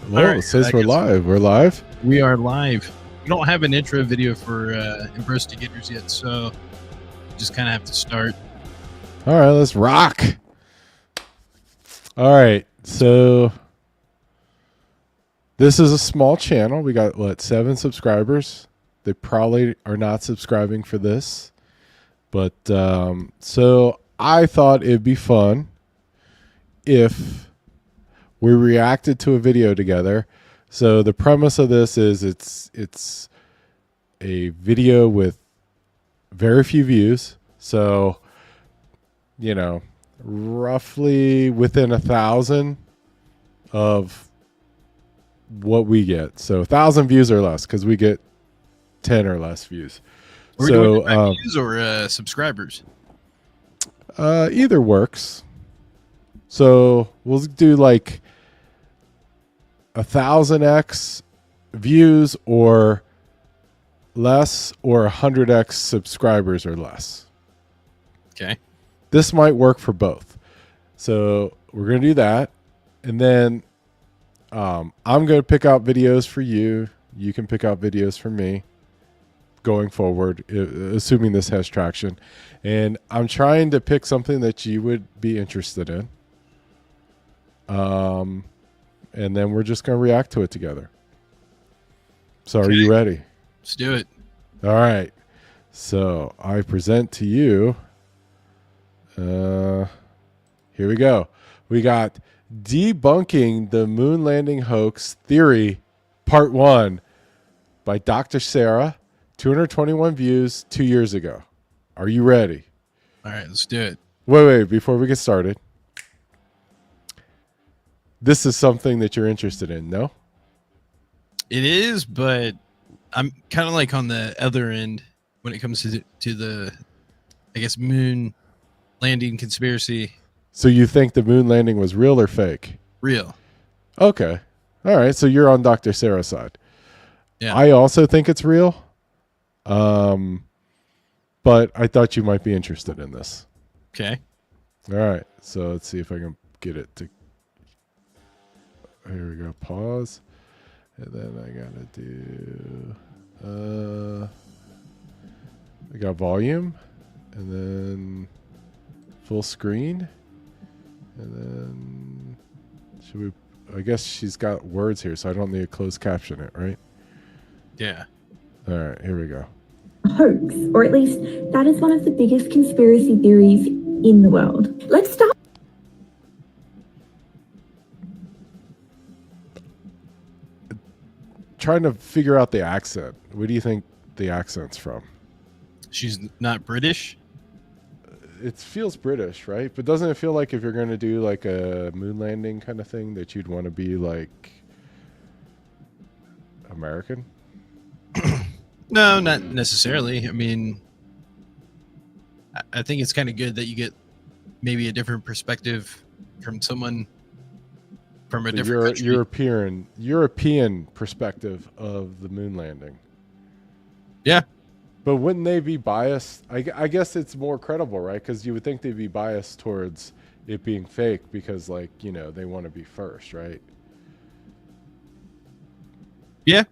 Whoa, All right, it says I we're guess live. We're live? We are live. We don't have an intro video for Inbroztigators yet, so just kind of have to start. All right, let's rock. All right, so this is a small channel. We got, what, 7 subscribers? They probably are not subscribing for this. But so I thought it'd be fun if we reacted to a video together. So the premise of this is it's a video with very few views. So, you know, roughly within 1,000 of what we get. So 1,000 views or less, because we get 10 or less views. Are we doing it by views or subscribers? Either works. So we'll do like 1,000x views or less, or 100x subscribers or less. Okay. This might work for both. So we're going to do that. And then I'm going to pick out videos for you. You can pick out videos for me going forward, assuming this has traction. And I'm trying to pick something that you would be interested in. And then we're just going to react to it together. So are you ready? Let's do it. All right. So I present to you. Here we go. We got Debunking the Moon Landing Hoax Theory, Part 1 by Dr. Sarah. 221 views 2 years ago. Are you ready? All right, let's do it. Wait. Before we get started. This is something that you're interested in, no? It is, but I'm kind of like on the other end when it comes to the, I guess, moon landing conspiracy. So you think the moon landing was real or fake? Real. Okay. All right. So you're on Dr. Sarah's side. Yeah. I also think it's real. But I thought you might be interested in this. Okay. All right. So let's see if I can get it to. Here we go. Pause. And then I got to do. I got volume. And then full screen. And then should we. I guess she's got words here, so I don't need to close caption it, right? Yeah. All right. Here we go. Hoax, or at least that is one of the biggest conspiracy theories in the world. Let's start. Trying to figure out the accent. Where do you think the accent's from? She's not British. It feels British, right? But doesn't it feel like if you're going to do like a moon landing kind of thing that you'd want to be like American? No, not necessarily. I mean, I think it's kind of good that you get maybe a different perspective from someone from a different country. European perspective of the moon landing. Yeah. But wouldn't they be biased? I guess it's more credible, right? Because you would think they'd be biased towards it being fake because, like, you know, they want to be first, right? Yeah.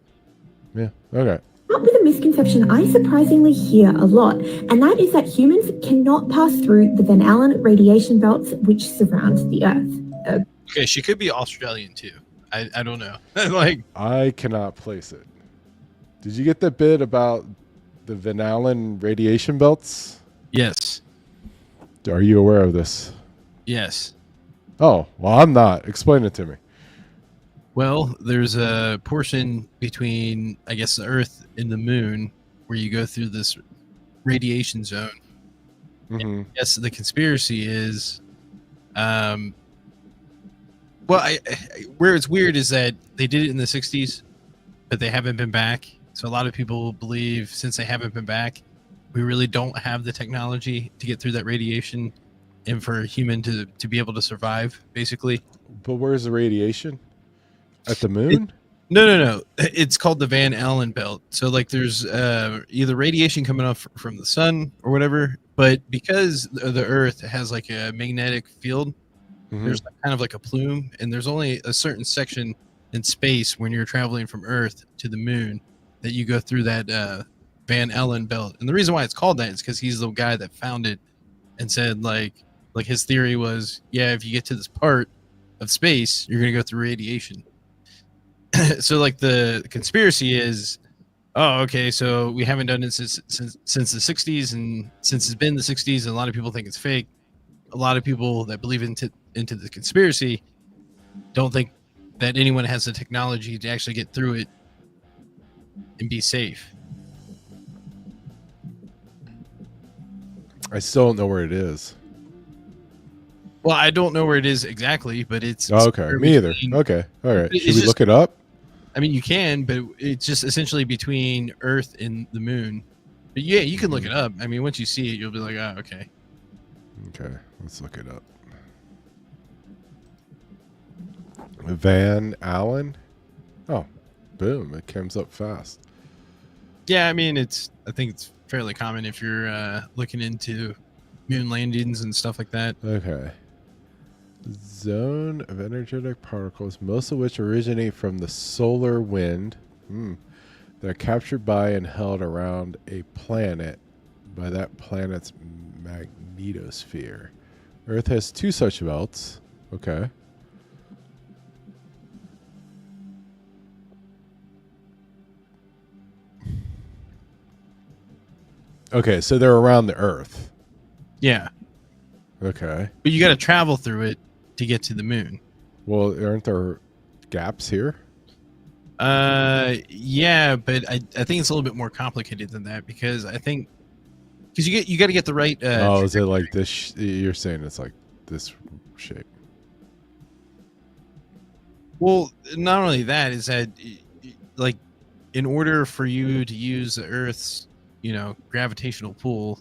Yeah. Okay. Up with a misconception I surprisingly hear a lot, and that is that humans cannot pass through the Van Allen radiation belts which surround the Earth. Okay, she could be Australian too. I don't know. Like, I cannot place it. Did you get the bit about the Van Allen radiation belts? Yes. Are you aware of this? Yes. Oh, well, I'm not. Explain it to me. Well, there's a portion between, I guess, the Earth and the moon where you go through this radiation zone. Mm-hmm. Yes, the conspiracy is, well, where it's weird is that they did it in the 60s, but they haven't been back. So a lot of people believe since they haven't been back, we really don't have the technology to get through that radiation and for a human to be able to survive, basically. But where's the radiation? At the moon? No. It's called the Van Allen belt. So like there's either radiation coming off from the sun or whatever, but because the Earth has like a magnetic field, there's kind of like a plume, and there's only a certain section in space when you're traveling from Earth to the moon, that you go through that Van Allen belt. And the reason why it's called that is because he's the guy that found it and said like his theory was, yeah, if you get to this part of space, you're gonna go through radiation. So like the conspiracy is, oh, okay, so we haven't done it since the 60s, and since it's been the 60s, and a lot of people think it's fake. A lot of people that believe into the conspiracy don't think that anyone has the technology to actually get through it and be safe. I still don't know where it is. Well, I don't know where it is exactly, but it's okay. Me either. Okay, all right. Should we look it up? I mean, you can, but it's just essentially between Earth and the moon. But yeah, you can look it up. I mean, once you see it, you'll be like, oh, okay. Okay, let's look it up. Van Allen. Oh, boom! It comes up fast. Yeah, I mean, I think it's fairly common if you're looking into moon landings and stuff like that. Okay. Zone of energetic particles, most of which originate from the solar wind. They're captured by and held around a planet by that planet's magnetosphere. Earth has 2 such belts. Okay. Okay, so they're around the Earth. Yeah. Okay. But you got to travel through it to get to the moon. Well, aren't there gaps here? Yeah, but I think it's a little bit more complicated than that, because I think you got to get the right. Is it like this? You're saying it's like this shape? Well, not only that, is that like in order for you to use the Earth's gravitational pull,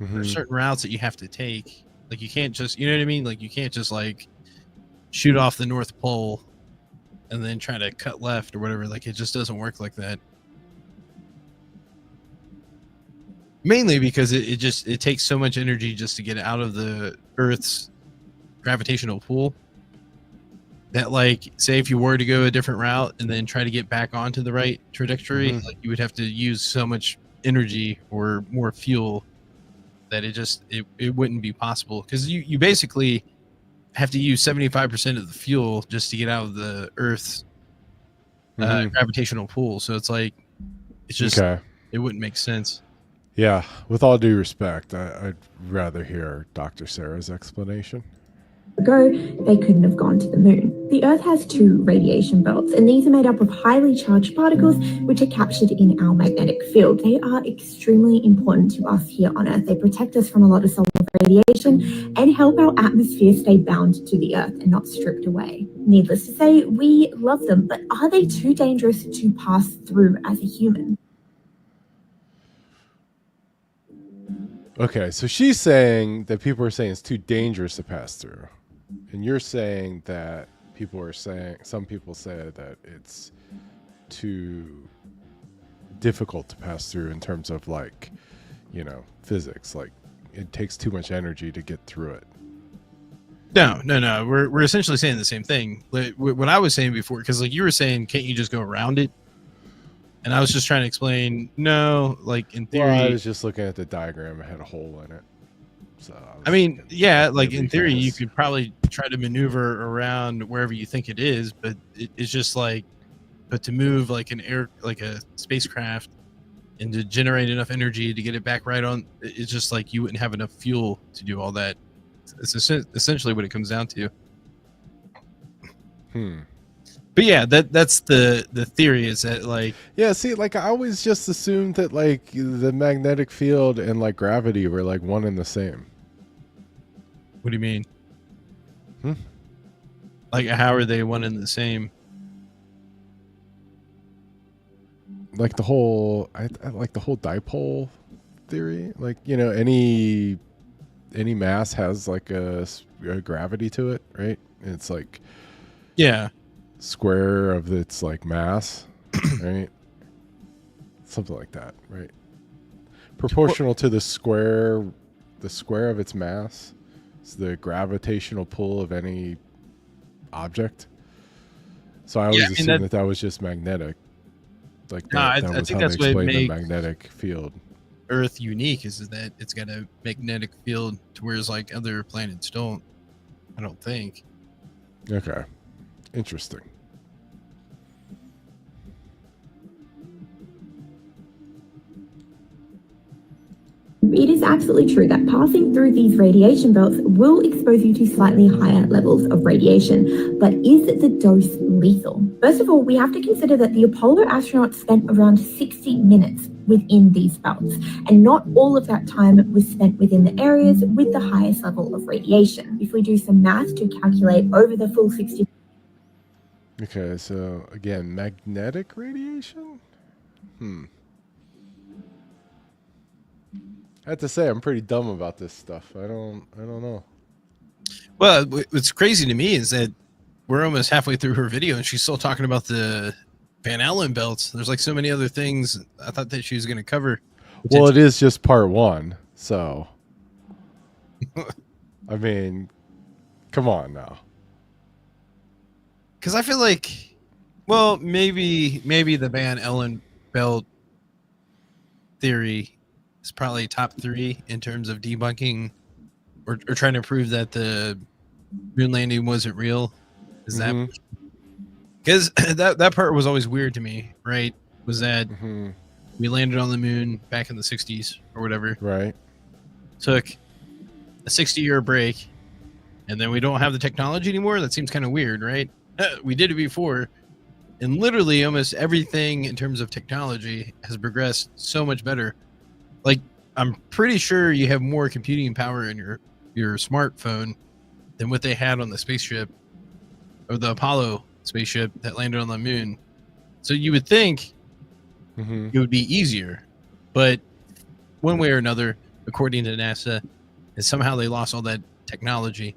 there's certain routes that you have to take. Like you can't just, you know what I mean? Like you can't just like shoot off the North Pole and then try to cut left or whatever. Like it just doesn't work like that. Mainly because it takes so much energy just to get out of the Earth's gravitational pull that, like, say if you were to go a different route and then try to get back onto the right trajectory, like you would have to use so much energy or more fuel that it wouldn't be possible, because you basically have to use 75% of the fuel just to get out of the Earth's gravitational pull. So it's like, it's just, it wouldn't make sense. Yeah, with all due respect, I'd rather hear Dr. Sarah's explanation. Ago, they couldn't have gone to the moon. The Earth has 2 radiation belts, and these are made up of highly charged particles which are captured in our magnetic field. They are extremely important to us here on Earth. They protect us from a lot of solar radiation and help our atmosphere stay bound to the Earth and not stripped away. Needless to say, we love them, but are they too dangerous to pass through as a human? Okay, so she's saying that people are saying it's too dangerous to pass through. And you're saying that some people say that it's too difficult to pass through in terms of, like, physics. Like, it takes too much energy to get through it. No. We're essentially saying the same thing. Like, what I was saying before, because like you were saying, can't you just go around it? And I was just trying to explain, no, like in theory. Well, I was just looking at the diagram. It had a hole in it. So I mean, yeah, like in theory, you could probably try to maneuver around wherever you think it is, but it's just like, but to move like a spacecraft and to generate enough energy to get it back right on, it's just like you wouldn't have enough fuel to do all that. It's essentially what it comes down to. But yeah, that's the theory, is that, like, yeah, see, like I always just assumed that, like, the magnetic field and like gravity were like one and the same. What do you mean? Like, how are they one and the same? Like the whole, I like the whole dipole theory. Like, any mass has like a gravity to it, right? And it's like, yeah, square of its like mass, right? Something like that, right? Proportional to the square of its mass is the gravitational pull of any object. So I Yeah, always I mean, assumed that was just magnetic. Like No, I that was think how they that's what explained the makes magnetic field. Earth unique is that it's got a magnetic field to whereas like other planets don't. I don't think. Okay. Interesting. It is absolutely true that passing through these radiation belts will expose you to slightly higher levels of radiation, but is the dose lethal? First of all, we have to consider that the Apollo astronauts spent around 60 minutes within these belts, and not all of that time was spent within the areas with the highest level of radiation. If we do some math to calculate over the full 60. Okay, so again, magnetic radiation? I have to say I'm pretty dumb about this stuff. I don't know. Well, what's crazy to me is that we're almost halfway through her video and she's still talking about the Van Allen belts. There's like so many other things I thought that she was going to cover. Well, it is just part 1, so I mean, come on now. Because I feel like, well, maybe the Van Allen belt theory is probably top 3 in terms of debunking or trying to prove that the moon landing wasn't real. Is that because that part was always weird to me, right? Was that we landed on the moon back in the 60s or whatever, right? Took a 60-year break, and then we don't have the technology anymore. That seems kind of weird, right? We did it before, and literally almost everything in terms of technology has progressed so much better. Like, I'm pretty sure you have more computing power in your smartphone than what they had on the spaceship or the Apollo spaceship that landed on the moon. So you would think it would be easier, but one way or another, according to NASA, is somehow they lost all that technology.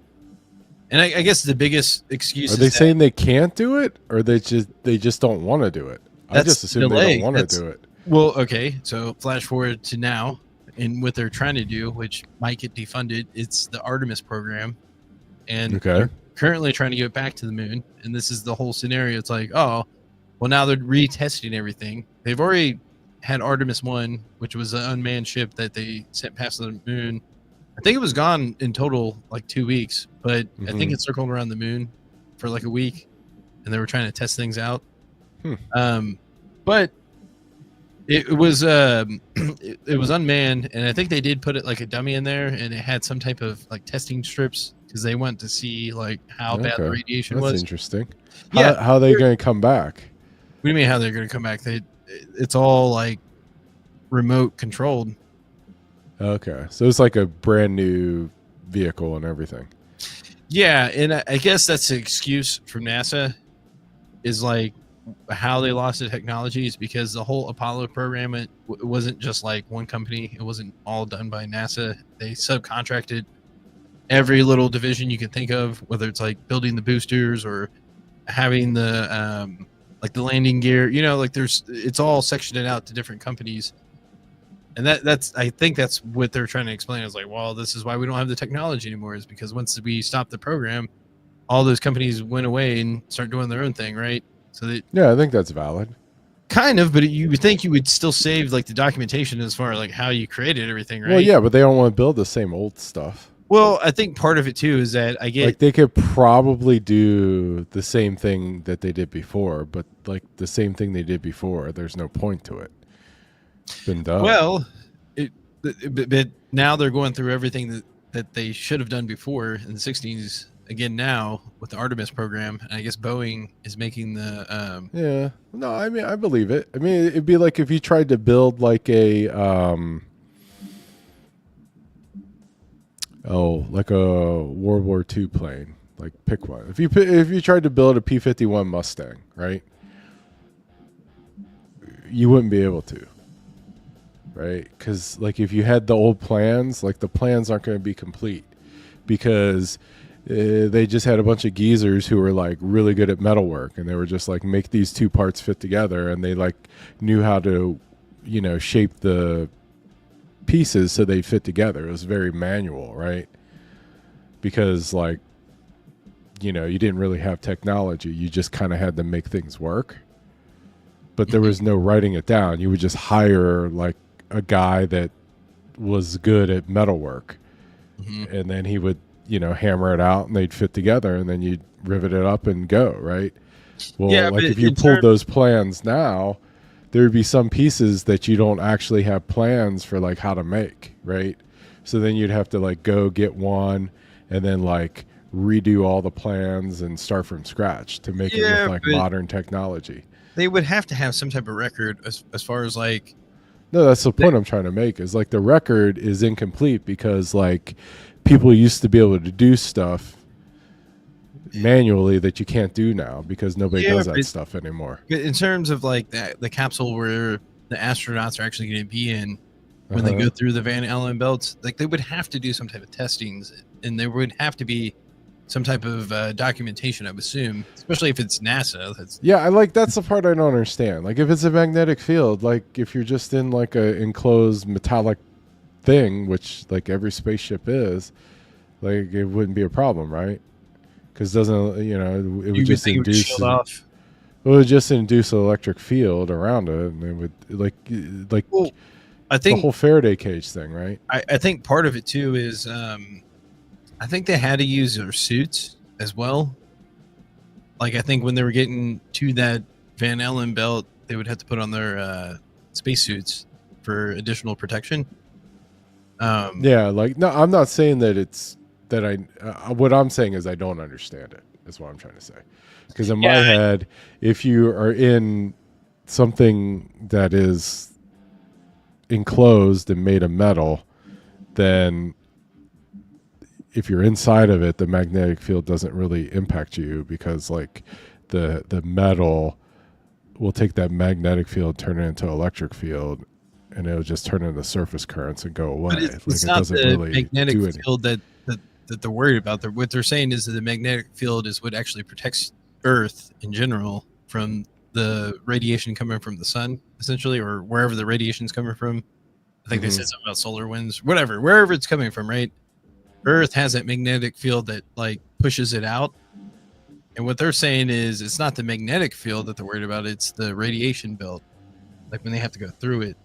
And I guess the biggest excuse are they saying they can't do it, or they just don't want to do it? I just assume they don't want to do it. Well, okay, so flash forward to now, and what they're trying to do, which might get defunded, it's the Artemis program, and they're currently trying to get back to the moon. And this is the whole scenario. It's like, oh, well, now they're retesting everything. They've already had Artemis 1, which was an unmanned ship that they sent past the moon. I think it was gone in total like 2 weeks, but I think it circled around the moon for like a week, and they were trying to test things out. But it was it was unmanned, and I think they did put it like a dummy in there, and it had some type of like testing strips because they want to see like how bad the radiation was. That's interesting. How are they going to come back? What do you mean how they're going to come back? It's all like remote controlled. Okay, so it's like a brand new vehicle and everything. Yeah, and I guess that's the excuse from NASA is like how they lost the technology is because the whole Apollo program, it wasn't just like one company. It wasn't all done by NASA. They subcontracted every little division you can think of, whether it's like building the boosters or having the like the landing gear, you know, like it's all sectioned out to different companies. And that's I think that's what they're trying to explain is like, well, this is why we don't have the technology anymore, is because once we stopped the program, all those companies went away and started doing their own thing, right? So I think that's valid. Kind of, but you would think you would still save like the documentation as far as like how you created everything, right? Well, yeah, but they don't want to build the same old stuff. Well, I think part of it too is that I get like they could probably do the same thing that they did before, but like the same thing they did before, there's no point to it. It's been done. Well, but now they're going through everything that they should have done before in the 60s again now with the Artemis program. And I guess Boeing is making the yeah. No, I mean I believe it. I mean it'd be like if you tried to build like a like a World War II plane. Like pick one. If you tried to build a P-51 Mustang, right? You wouldn't be able to. Right? Because like if you had the old plans, like the plans aren't going to be complete because they just had a bunch of geezers who were like really good at metalwork, and they were just like make these two parts fit together, and they like knew how to, you know, shape the pieces so they fit together. It was very manual, right? Because like you know, you didn't really have technology. You just kind of had to make things work. But there was no writing it down. You would just hire like a guy that was good at metalwork, and then he would, you know, hammer it out, and they'd fit together, and then you'd rivet it up and go, right? Well, Yeah, like but if you pulled those plans now, there would be some pieces that you don't actually have plans for, like how to make, right? So then you'd have to like go get one and then like redo all the plans and start from scratch to make it with like modern technology. They would have to have some type of record as far as like. No, that's the point I'm trying to make, is like the record is incomplete because like people used to be able to do stuff manually that you can't do now because nobody does that stuff anymore. In terms of like the capsule where the astronauts are actually going to be in when they go through the Van Allen belts, like they would have to do some type of testings, and there would have to be some type of documentation, I would assume, especially if it's NASA. That's the part I don't understand. Like if it's a magnetic field, like if you're just in like a enclosed metallic thing, which like every spaceship is, like it wouldn't be a problem, right? Because doesn't, you know, it would just induce it would just induce an electric field around it, and it would well, I think the whole Faraday cage thing, right? I think part of it too is I think they had to use their suits as well. Like I think when they were getting to that Van Allen belt, they would have to put on their spacesuits for additional protection. Yeah, like no, I'm not saying that it's that what I'm saying is I don't understand it. Is what I'm trying to say. Because in my head, if you are in something that is enclosed and made of metal, then if you're inside of it, the magnetic field doesn't really impact you because like the metal will take that magnetic field, turn it into electric field, and it'll just turn into surface currents and go away. But it's not the really magnetic field that they're worried about. What they're saying is that the magnetic field is what actually protects Earth in general from the radiation coming from the sun, essentially, or wherever the radiation is coming from. I think they said something about solar winds, wherever it's coming from, right? Earth has that magnetic field that like pushes it out. And what they're saying is it's not the magnetic field that they're worried about, it's the radiation belt. Like when they have to go through it,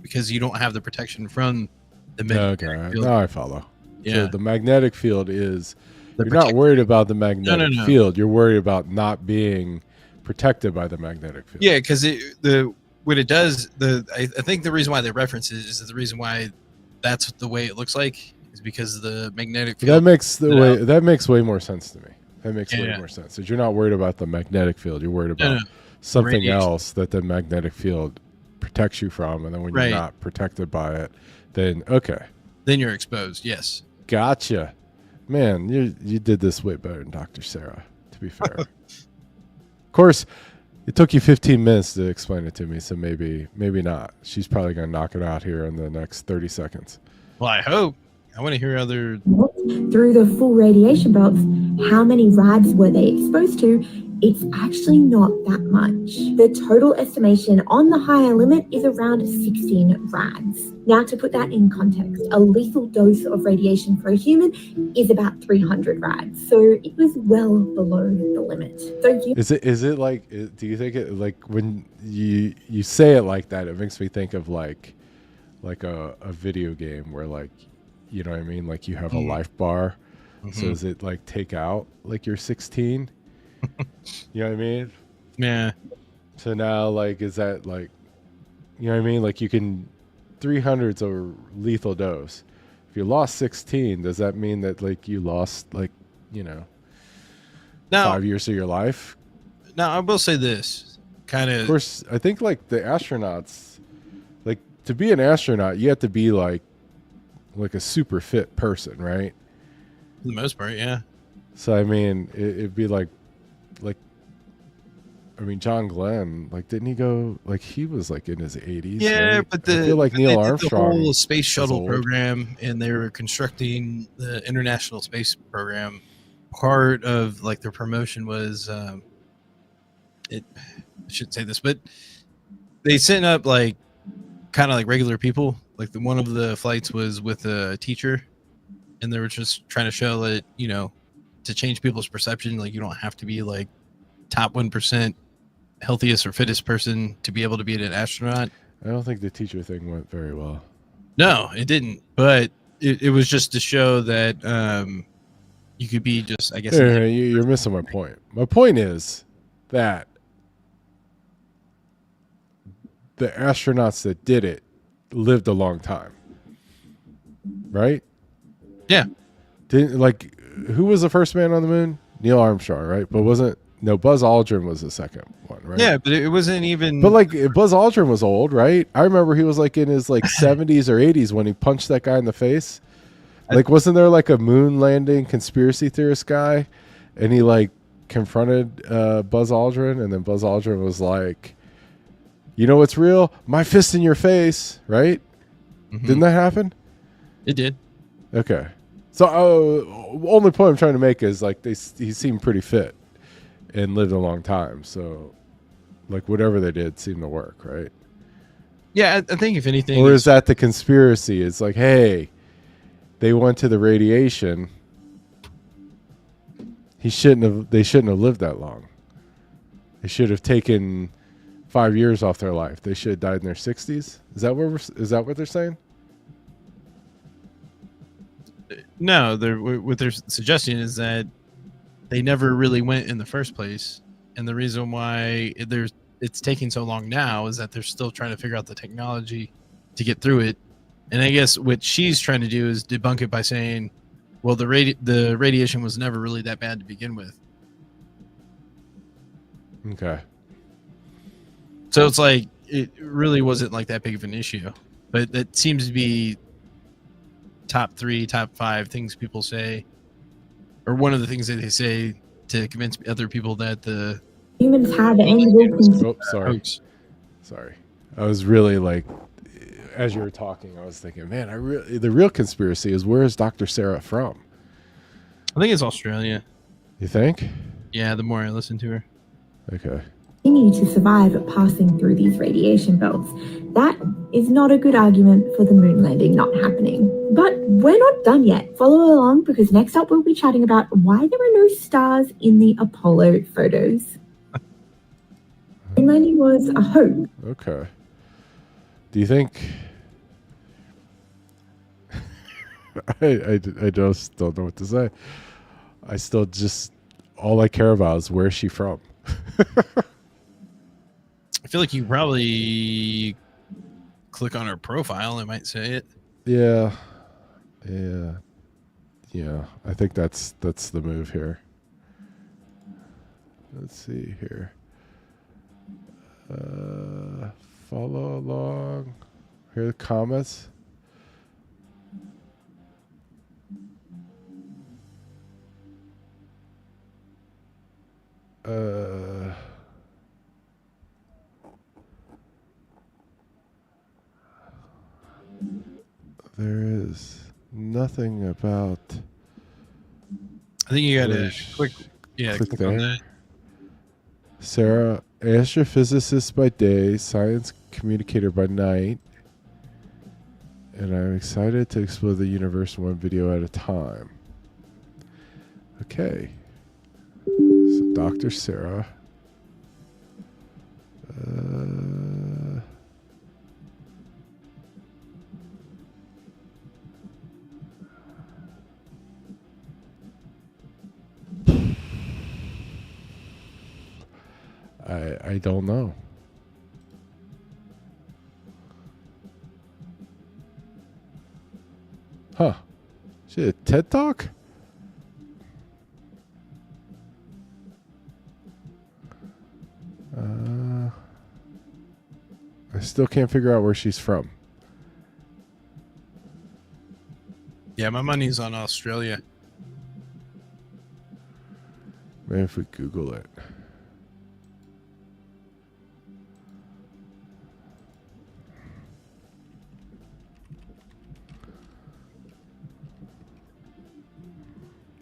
because you don't have the protection from the magnetic field. No, I follow. Yeah. So the magnetic field is you're not worried about the magnetic field. You're worried about not being protected by the magnetic field. Yeah, because what it does, I think the reason why they reference it is the reason why that's the way it looks like is because the magnetic field. That makes way more sense to me. That makes way more sense. Because you're not worried about the magnetic field. You're worried about something else that the magnetic field protects you from, and then when you're not protected by it, then then you're exposed. Yes. Gotcha. Man, you did this way better than Dr. Sarah, to be fair. Of course, it took you 15 minutes to explain it to me, so maybe not. She's probably going to knock it out here in the next 30 seconds. Well, I hope. I want to hear other... Through the full radiation belts, how many rads were they exposed to? It's actually not that much. The total estimation on the higher limit is around 16 rads. Now, to put that in context, a lethal dose of radiation for a human is about 300 rads. So it was well below the limit. So is it like, do you think it, like when you say it like that, it makes me think of like a video game where, like, you know what I mean? Like you have a life bar. So does it like take out like you're 16? You know what I mean? Yeah. So now, like, is that like, you know what I mean? Like you can, 300's a lethal dose. If you lost 16, does that mean that like you lost like, you know, 5 years of your life? Now I will say this, kind of. Of course, I think like the astronauts, like to be an astronaut, you have to be like a super fit person, right? For the most part, yeah. So I mean, it'd be like, I mean, John Glenn, like, didn't he go, like, he was like in his 80s? Yeah, right? but I feel like Neil Armstrong, the whole space shuttle program, and they were constructing the International Space Program. Part of like their promotion was, I shouldn't say this, but they sent up like kind of like regular people. Like one of the flights was with a teacher, and they were just trying to show that, you know, to change people's perception. Like, you don't have to be like top 1% healthiest or fittest person to be able to be an astronaut. I don't think the teacher thing went very well. No, it didn't. But it was just to show that you could be just, I guess. You're missing my point. My point is that the astronauts that did it lived a long time, right? Yeah. Didn't like who was the first man on the moon? Neil Armstrong, right? But Buzz Aldrin was the second one, right? Yeah, but it wasn't even. But like Buzz Aldrin was old, right? I remember he was like in his like 70s or 80s when he punched that guy in the face. Like, wasn't there like a moon landing conspiracy theorist guy, and he like confronted Buzz Aldrin, and then Buzz Aldrin was like, "You know what's real? My fist in your face," right? Mm-hmm. Didn't that happen? It did. Okay. So, only point I'm trying to make is like he seemed pretty fit and lived a long time. So, like whatever they did seemed to work, right? Yeah, I think if anything, or is that the conspiracy? It's like, hey, they went to the radiation. They shouldn't have lived that long. They should have taken 5 years off their life. They should have died in their 60s. Is that what they're saying? No, what they're suggesting is that they never really went in the first place, and the reason why it's taking so long now is that they're still trying to figure out the technology to get through it. And I guess what she's trying to do is debunk it by saying, well, the radiation was never really that bad to begin with. Okay. So it's like it really wasn't like that big of an issue, but that seems to be top 3, top 5 things people say, or one of the things that they say to convince other people that the humans have any will. Oh, sorry. Sorry. I was really like, as you were talking, I was thinking, man, the real conspiracy is, where is Dr. Sarah from? I think it's Australia. You think? Yeah, the more I listen to her. Okay. Continue to survive passing through these radiation belts. That is not a good argument for the moon landing not happening. But we're not done yet. Follow along, because next up we'll be chatting about why there are no stars in the Apollo photos. Moon landing was a hoax. Okay. Do you think... I just don't know what to say. I still just... all I care about is, where's she from? I feel like you probably click on her profile, it might say it. Yeah. I think that's the move here. Let's see here. Follow along. Here are the comments. There is nothing about... I think you gotta click there. on that. Sarah, astrophysicist by day, science communicator by night, and I'm excited to explore the universe one video at a time. Okay. So Dr. Sarah. I don't know. Huh. Shit, a TED Talk? I still can't figure out where she's from. Yeah, my money's on Australia. Maybe if we Google it.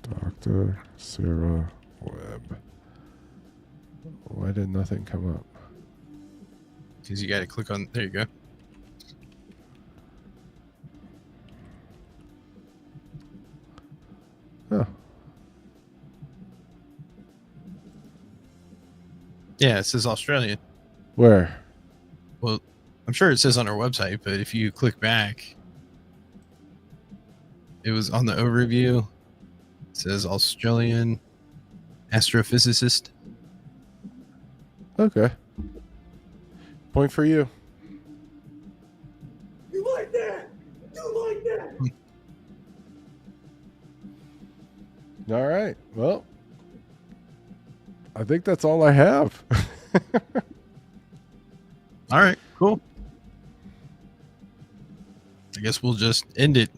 Dr. Sarah Webb. Why did nothing come up? Because you got to click on... There you go. Oh. Yeah, it says Australian. Where? Well, I'm sure it says on our website, but if you click back, it was on the overview. It says Australian astrophysicist. Okay. Point for you. You like that? You like that? All right. Well, I think that's all I have. All right, cool. I guess we'll just end it.